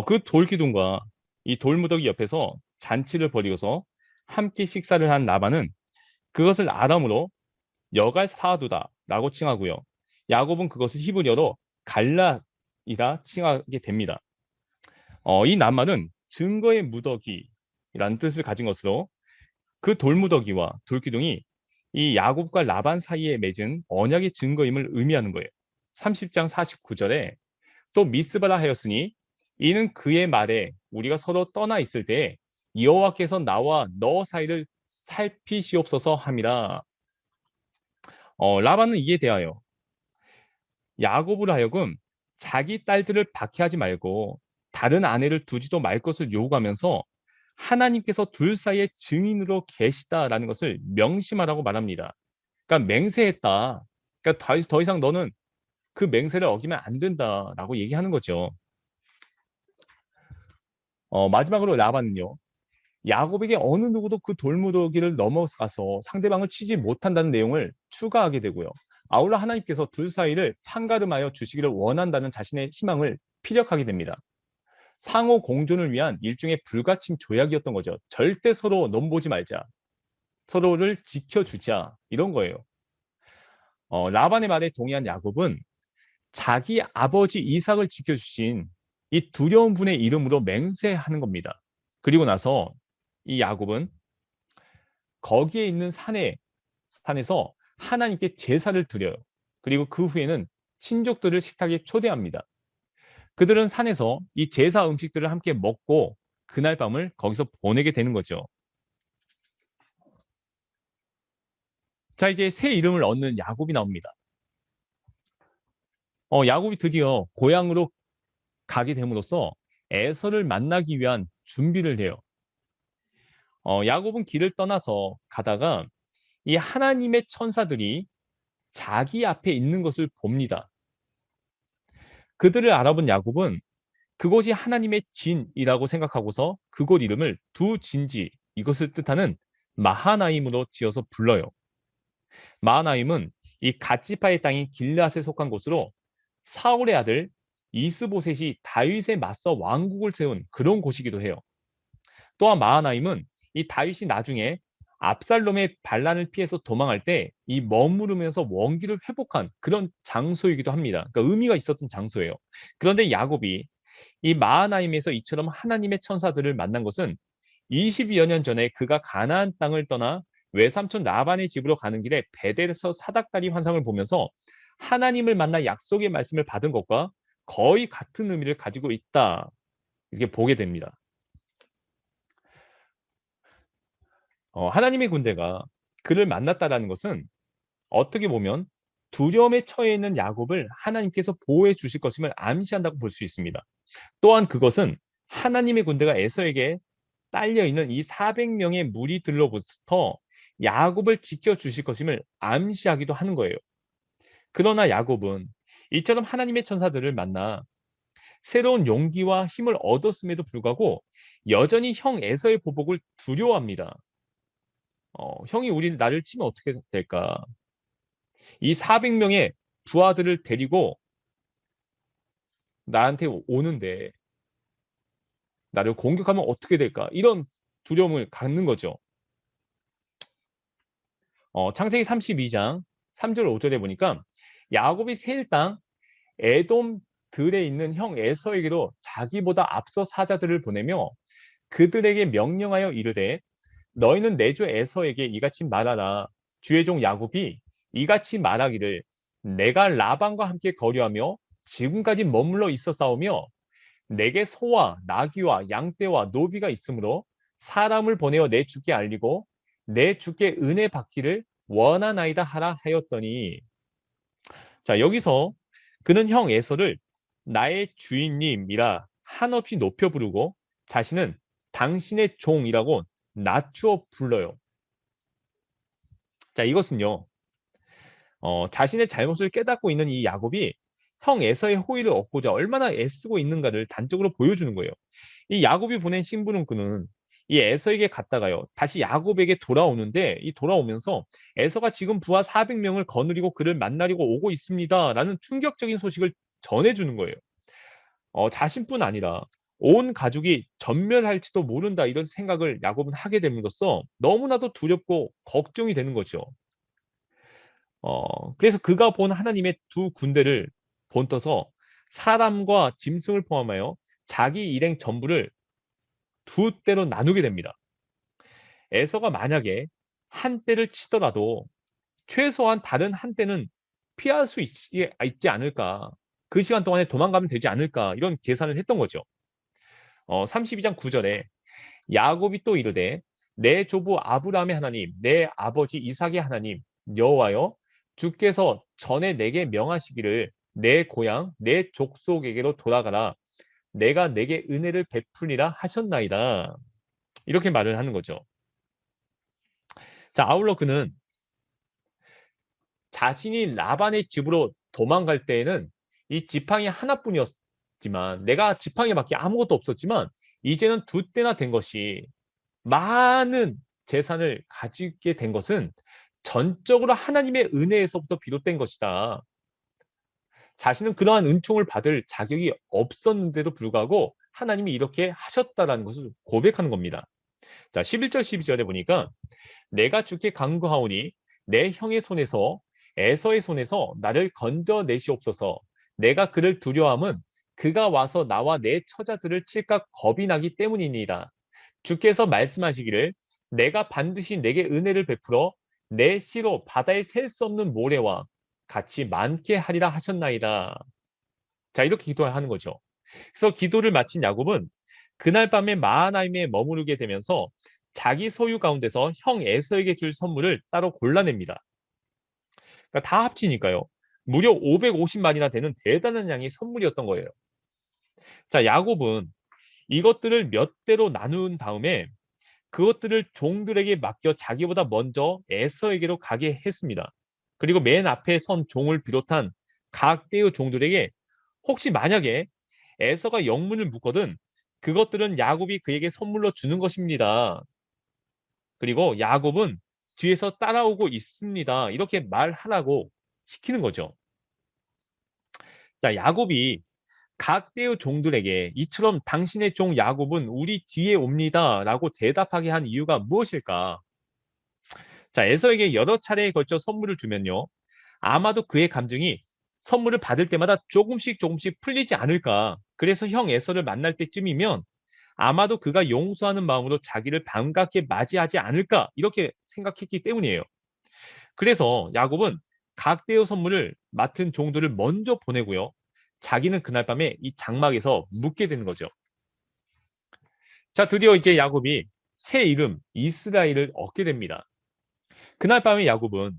그 돌기둥과 이 돌무더기 옆에서 잔치를 벌이고서 함께 식사를 한 라반은 그것을 아람으로 여갈 사두다라고 칭하고요. 야곱은 그것을 히브리어로 갈라이라 칭하게 됩니다. 이 낱말은 증거의 무더기라는 뜻을 가진 것으로 그 돌무더기와 돌기둥이 이 야곱과 라반 사이에 맺은 언약의 증거임을 의미하는 거예요. 30장 49절에 또 미스바라 하였으니 이는 그의 말에 우리가 서로 떠나 있을 때 여호와께서 나와 너 사이를 살피시옵소서 함이라. 라반은 이에 대하여 야곱으로 하여금 자기 딸들을 박해하지 말고 다른 아내를 두지도 말 것을 요구하면서 하나님께서 둘 사이의 증인으로 계시다라는 것을 명심하라고 말합니다. 그러니까 맹세했다. 그러니까 더 이상 너는 그 맹세를 어기면 안 된다라고 얘기하는 거죠. 마지막으로 라반은요. 야곱에게 어느 누구도 그 돌무더기를 넘어가서 상대방을 치지 못한다는 내용을 추가하게 되고요. 아울러 하나님께서 둘 사이를 판가름하여 주시기를 원한다는 자신의 희망을 피력하게 됩니다. 상호 공존을 위한 일종의 불가침 조약이었던 거죠. 절대 서로 넘보지 말자. 서로를 지켜주자. 이런 거예요. 라반의 말에 동의한 야곱은 자기 아버지 이삭을 지켜주신 이 두려운 분의 이름으로 맹세하는 겁니다. 그리고 나서 이 야곱은 거기에 있는 산에서 하나님께 제사를 드려요. 그리고 그 후에는 친족들을 식탁에 초대합니다. 그들은 산에서 이 제사 음식들을 함께 먹고 그날 밤을 거기서 보내게 되는 거죠. 자, 이제 새 이름을 얻는 야곱이 나옵니다. 야곱이 드디어 고향으로 가게 됨으로써 에서를 만나기 위한 준비를 해요. 야곱은 길을 떠나서 가다가 이 하나님의 천사들이 자기 앞에 있는 것을 봅니다. 그들을 알아본 야곱은 그곳이 하나님의 진이라고 생각하고서 그곳 이름을 두 진지, 이것을 뜻하는 마하나임으로 지어서 불러요. 마하나임은 이 갓지파의 땅인 길앗에 속한 곳으로 사울의 아들 이스보셋이 다윗에 맞서 왕국을 세운 그런 곳이기도 해요. 또한 마하나임은 이 다윗이 나중에 압살롬의 반란을 피해서 도망할 때 이 머무르면서 원기를 회복한 그런 장소이기도 합니다. 그러니까 의미가 있었던 장소예요. 그런데 야곱이 이 마하나임에서 이처럼 하나님의 천사들을 만난 것은 20여 년 전에 그가 가나안 땅을 떠나 외삼촌 라반의 집으로 가는 길에 베델에서 사닥다리 환상을 보면서 하나님을 만나 약속의 말씀을 받은 것과 거의 같은 의미를 가지고 있다. 이렇게 보게 됩니다. 하나님의 군대가 그를 만났다라는 것은 어떻게 보면 두려움에 처해 있는 야곱을 하나님께서 보호해 주실 것임을 암시한다고 볼 수 있습니다. 또한 그것은 하나님의 군대가 에서에게 딸려 있는 이 400명의 무리들로부터 야곱을 지켜 주실 것임을 암시하기도 하는 거예요. 그러나 야곱은 이처럼 하나님의 천사들을 만나 새로운 용기와 힘을 얻었음에도 불구하고 여전히 형 에서의 보복을 두려워합니다. 형이 나를 치면 어떻게 될까? 이 400명의 부하들을 데리고 나한테 오는데 나를 공격하면 어떻게 될까? 이런 두려움을 갖는 거죠. 창세기 32장 3절 5절에 보니까 야곱이 세일 땅 에돔들에 있는 형 에서에게로 자기보다 앞서 사자들을 보내며 그들에게 명령하여 이르되 너희는 내 주 에서에게 이같이 말하라. 주의 종 야곱이 이같이 말하기를 내가 라반과 함께 거류하며 지금까지 머물러 있어 싸우며 내게 소와 나귀와 양떼와 노비가 있으므로 사람을 보내어 내 주께 알리고 내 주께 은혜 받기를 원하나이다 하라 하였더니. 자, 여기서 그는 형 에서를 나의 주인님이라 한없이 높여 부르고 자신은 당신의 종이라고 낮추어 불러요. 자, 이것은요, 자신의 잘못을 깨닫고 있는 이 야곱이 형 에서의 호의를 얻고자 얼마나 애쓰고 있는가를 단적으로 보여주는 거예요. 이 야곱이 보낸 심부름꾼은 이 에서에게 갔다가요, 다시 야곱에게 돌아오는데, 이 돌아오면서 에서가 지금 부하 400명을 거느리고 그를 만나려고 오고 있습니다라는 충격적인 소식을 전해주는 거예요. 자신뿐 아니라 온 가족이 전멸할지도 모른다, 이런 생각을 야곱은 하게 됨으로써 너무나도 두렵고 걱정이 되는 거죠. 그래서 그가 본 하나님의 두 군대를 본떠서 사람과 짐승을 포함하여 자기 일행 전부를 두 때로 나누게 됩니다. 에서가 만약에 한 때를 치더라도 최소한 다른 한 때는 피할 수 있지 않을까. 그 시간 동안에 도망가면 되지 않을까. 이런 계산을 했던 거죠. 32장 9절에 야곱이 또 이르되 내 조부 아브라함의 하나님, 내 아버지 이삭의 하나님 여호와여, 주께서 전에 내게 명하시기를 내 고향 내 족속에게로 돌아가라, 내가 내게 은혜를 베풀리라 하셨나이다. 이렇게 말을 하는 거죠. 자, 아울러 그는 자신이 라반의 집으로 도망갈 때에는 이 지팡이 하나뿐이었지만, 내가 지팡이밖에 아무것도 없었지만 이제는 두 때나 된 것이, 많은 재산을 가지게 된 것은 전적으로 하나님의 은혜에서부터 비롯된 것이다. 자신은 그러한 은총을 받을 자격이 없었는데도 불구하고 하나님이 이렇게 하셨다라는 것을 고백하는 겁니다. 자, 11절 12절에 보니까 내가 주께 간구하오니 내 형의 손에서 에서의 손에서 나를 건져내시옵소서. 내가 그를 두려워함은 그가 와서 나와 내 처자들을 칠까 겁이 나기 때문이니이다. 주께서 말씀하시기를 내가 반드시 내게 은혜를 베풀어 내 씨로 바다에 셀 수 없는 모래와 같이 많게 하리라 하셨나이다. 자, 이렇게 기도하는 거죠. 그래서 기도를 마친 야곱은 그날 밤에 마하나임에 머무르게 되면서 자기 소유 가운데서 형 에서에게 줄 선물을 따로 골라냅니다. 그러니까 다 합치니까요, 무려 550마리나 되는 대단한 양의 선물이었던 거예요. 자, 야곱은 이것들을 몇 대로 나눈 다음에 그것들을 종들에게 맡겨 자기보다 먼저 에서에게로 가게 했습니다. 그리고 맨 앞에 선 종을 비롯한 각 대의 종들에게 혹시 만약에 에서가 영문을 묻거든 그것들은 야곱이 그에게 선물로 주는 것입니다. 그리고 야곱은 뒤에서 따라오고 있습니다. 이렇게 말하라고 시키는 거죠. 자, 야곱이 각 대의 종들에게 이처럼 당신의 종 야곱은 우리 뒤에 옵니다라고 대답하게 한 이유가 무엇일까? 자, 에서에게 여러 차례에 걸쳐 선물을 주면요, 아마도 그의 감정이 선물을 받을 때마다 조금씩 조금씩 풀리지 않을까. 그래서 형 에서를 만날 때쯤이면 아마도 그가 용서하는 마음으로 자기를 반갑게 맞이하지 않을까, 이렇게 생각했기 때문이에요. 그래서 야곱은 각 대의 선물을 맡은 종들을 먼저 보내고요, 자기는 그날 밤에 이 장막에서 묵게 되는 거죠. 자, 드디어 이제 야곱이 새 이름 이스라엘을 얻게 됩니다. 그날 밤에 야곱은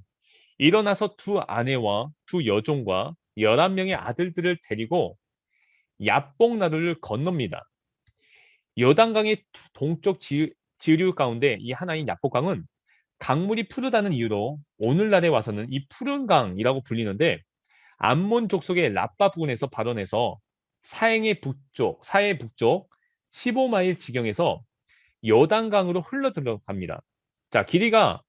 일어나서 두 아내와 두 여종과 11명의 아들들을 데리고 야복 나루를 건넙니다. 요단강의 동쪽 지류 가운데 이 하나인 야복강은 강물이 푸르다는 이유로 오늘날에 와서는 이 푸른 강이라고 불리는데, 암몬 족속의 라빠 부근에서 발원해서 사해 북쪽 15마일 지경에서 요단강으로 흘러 들어갑니다. 자, 길이가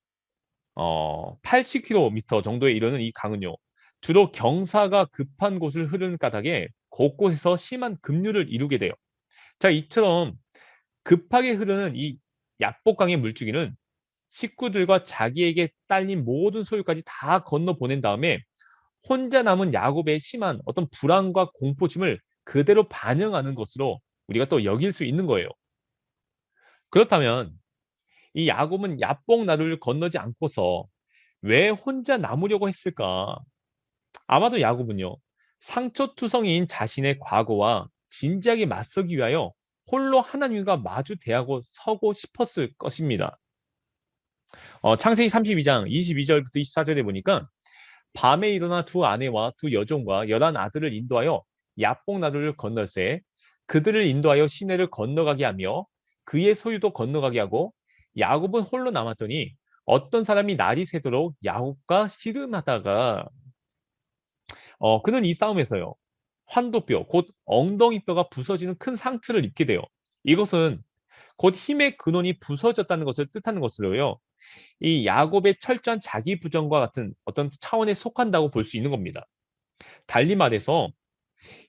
80km 정도에 이르는 이 강은요, 주로 경사가 급한 곳을 흐르는 까닭에 곳곳에서 심한 급류를 이루게 돼요. 자, 이처럼 급하게 흐르는 이 야복강의 물줄기는 식구들과 자기에게 딸린 모든 소유까지 다 건너 보낸 다음에 혼자 남은 야곱의 심한 어떤 불안과 공포심을 그대로 반영하는 것으로 우리가 또 여길 수 있는 거예요. 그렇다면 이 야곱은 야복 나루를 건너지 않고서 왜 혼자 남으려고 했을까? 아마도 야곱은요, 상처투성이인 자신의 과거와 진지하게 맞서기 위하여 홀로 하나님과 마주 대하고 서고 싶었을 것입니다. 창세기 32장 22절부터 24절에 보니까 밤에 일어나 두 아내와 두 여종과 11아들을 인도하여 야복 나루를 건널세 그들을 인도하여 시내를 건너가게 하며 그의 소유도 건너가게 하고 야곱은 홀로 남았더니 어떤 사람이 날이 새도록 야곱과 씨름하다가 그는 이 싸움에서요 환도뼈 곧 엉덩이뼈가 부서지는 큰 상처를 입게 돼요. 이것은 곧 힘의 근원이 부서졌다는 것을 뜻하는 것으로요. 이 야곱의 철저한 자기 부정과 같은 어떤 차원에 속한다고 볼 수 있는 겁니다. 달리 말해서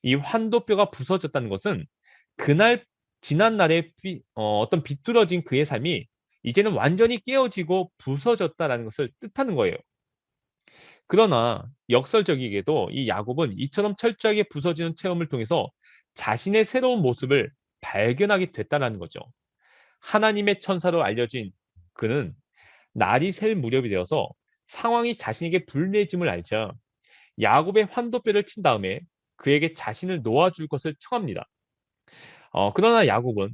이 환도뼈가 부서졌다는 것은 그날 지난 날에 어떤 비뚤어진 그의 삶이 이제는 완전히 깨어지고 부서졌다라는 것을 뜻하는 거예요. 그러나 역설적이게도 이 야곱은 이처럼 철저하게 부서지는 체험을 통해서 자신의 새로운 모습을 발견하게 됐다는 거죠. 하나님의 천사로 알려진 그는 날이 셀 무렵이 되어서 상황이 자신에게 불리해짐을 알자 야곱의 환도뼈를 친 다음에 그에게 자신을 놓아줄 것을 청합니다. 그러나 야곱은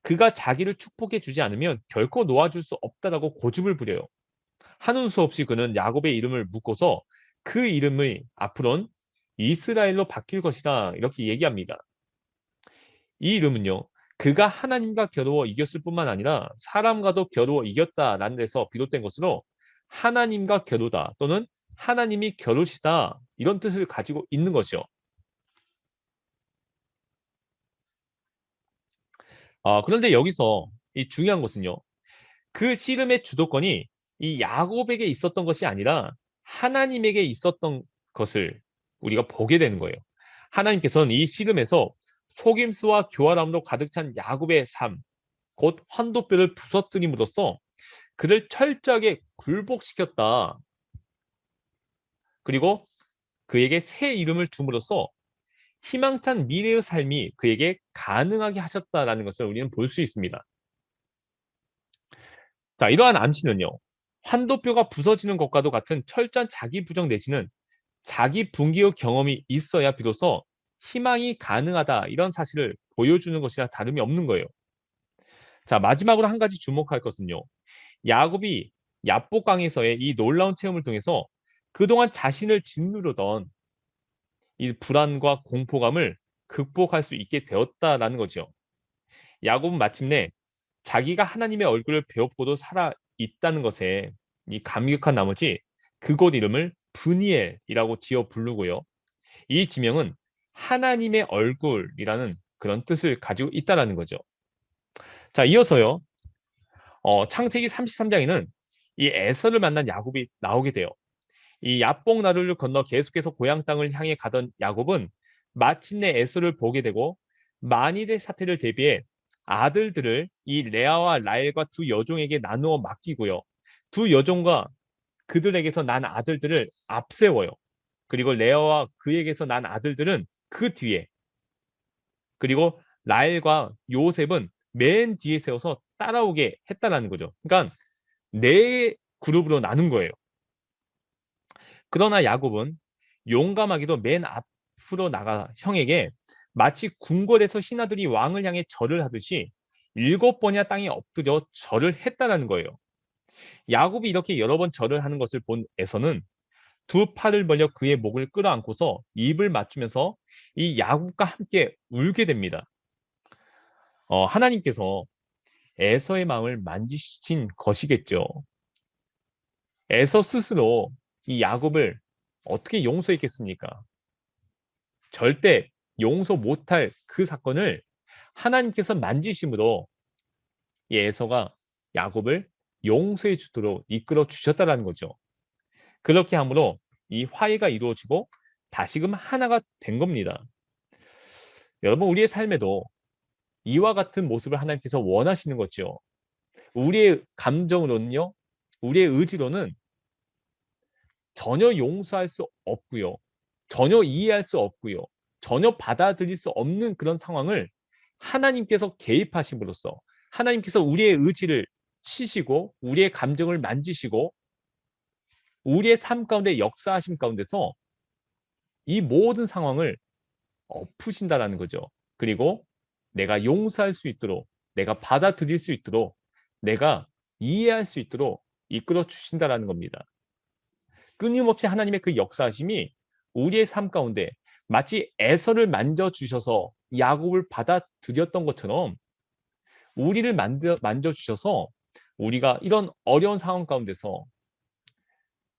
그가 자기를 축복해 주지 않으면 결코 놓아줄 수 없다라고 고집을 부려요. 하는 수 없이 그는 야곱의 이름을 묶고서 그 이름이 앞으로는 이스라엘로 바뀔 것이다 이렇게 얘기합니다. 이 이름은요. 그가 하나님과 겨루어 이겼을 뿐만 아니라 사람과도 겨루어 이겼다라는 데서 비롯된 것으로 하나님과 겨루다 또는 하나님이 겨루시다 이런 뜻을 가지고 있는 것이요. 그런데 여기서 이 중요한 것은요. 그 씨름의 주도권이 이 야곱에게 있었던 것이 아니라 하나님에게 있었던 것을 우리가 보게 되는 거예요. 하나님께서는 이 씨름에서 속임수와 교활함으로 가득 찬 야곱의 삶, 곧 환도뼈를 부서뜨림으로써 그를 철저하게 굴복시켰다. 그리고 그에게 새 이름을 줌으로써 희망찬 미래의 삶이 그에게 가능하게 하셨다라는 것을 우리는 볼 수 있습니다. 자, 이러한 암시는요. 환도뼈가 부서지는 것과도 같은 철저한 자기 부정 내지는 자기 붕괴의 경험이 있어야 비로소 희망이 가능하다 이런 사실을 보여주는 것이라 다름이 없는 거예요. 자, 마지막으로 한 가지 주목할 것은요. 야곱이 야복강에서의 이 놀라운 체험을 통해서 그동안 자신을 짓누르던 이 불안과 공포감을 극복할 수 있게 되었다라는 거죠. 야곱은 마침내 자기가 하나님의 얼굴을 배워보고도 살아 있다는 것에 이 감격한 나머지 그곳 이름을 브니엘이라고 지어 부르고요. 이 지명은 하나님의 얼굴이라는 그런 뜻을 가지고 있다라는 거죠. 자, 이어서요. 창세기 33장에는 이 에서를 만난 야곱이 나오게 돼요. 이 야복 나루를 건너 계속해서 고향 땅을 향해 가던 야곱은 마침내 에서를 보게 되고 만일의 사태를 대비해 아들들을 이 레아와 라헬과 두 여종에게 나누어 맡기고요. 두 여종과 그들에게서 난 아들들을 앞세워요. 그리고 레아와 그에게서 난 아들들은 그 뒤에 그리고 라헬과 요셉은 맨 뒤에 세워서 따라오게 했다라는 거죠. 그러니까 네 그룹으로 나눈 거예요. 그러나 야곱은 용감하게도 맨 앞으로 나가 형에게 마치 궁궐에서 신하들이 왕을 향해 절을 하듯이 7번이나 땅에 엎드려 절을 했다라는 거예요. 야곱이 이렇게 여러 번 절을 하는 것을 본 에서는 두 팔을 벌려 그의 목을 끌어안고서 입을 맞추면서 이 야곱과 함께 울게 됩니다. 하나님께서 에서의 마음을 만지신 것이겠죠. 에서 스스로 이 야곱을 어떻게 용서했겠습니까? 절대 용서 못할 그 사건을 하나님께서 만지심으로 이 에서가 야곱을 용서해 주도록 이끌어 주셨다라는 거죠. 그렇게 함으로 이 화해가 이루어지고 다시금 하나가 된 겁니다. 여러분, 우리의 삶에도 이와 같은 모습을 하나님께서 원하시는 거죠. 우리의 감정으로는요, 우리의 의지로는 전혀 용서할 수 없고요. 전혀 이해할 수 없고요. 전혀 받아들일 수 없는 그런 상황을 하나님께서 개입하심으로써 하나님께서 우리의 의지를 치시고 우리의 감정을 만지시고 우리의 삶 가운데 역사하심 가운데서 이 모든 상황을 엎으신다라는 거죠. 그리고 내가 용서할 수 있도록, 내가 받아들일 수 있도록, 내가 이해할 수 있도록 이끌어 주신다라는 겁니다. 끊임없이 하나님의 그 역사하심이 우리의 삶 가운데 마치 에서를 만져주셔서 야곱을 받아들였던 것처럼 우리를 만져주셔서 우리가 이런 어려운 상황 가운데서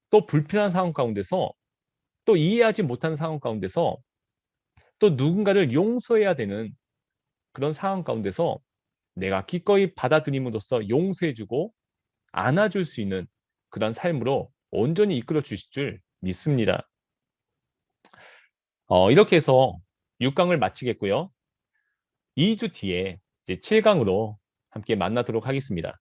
또 불편한 상황 가운데서 또 이해하지 못하는 상황 가운데서 또 누군가를 용서해야 되는 그런 상황 가운데서 내가 기꺼이 받아들임으로써 용서해주고 안아줄 수 있는 그런 삶으로 온전히 이끌어 주실 줄 믿습니다. 이렇게 해서 6강을 마치겠고요. 2주 뒤에 이제 7강으로 함께 만나도록 하겠습니다.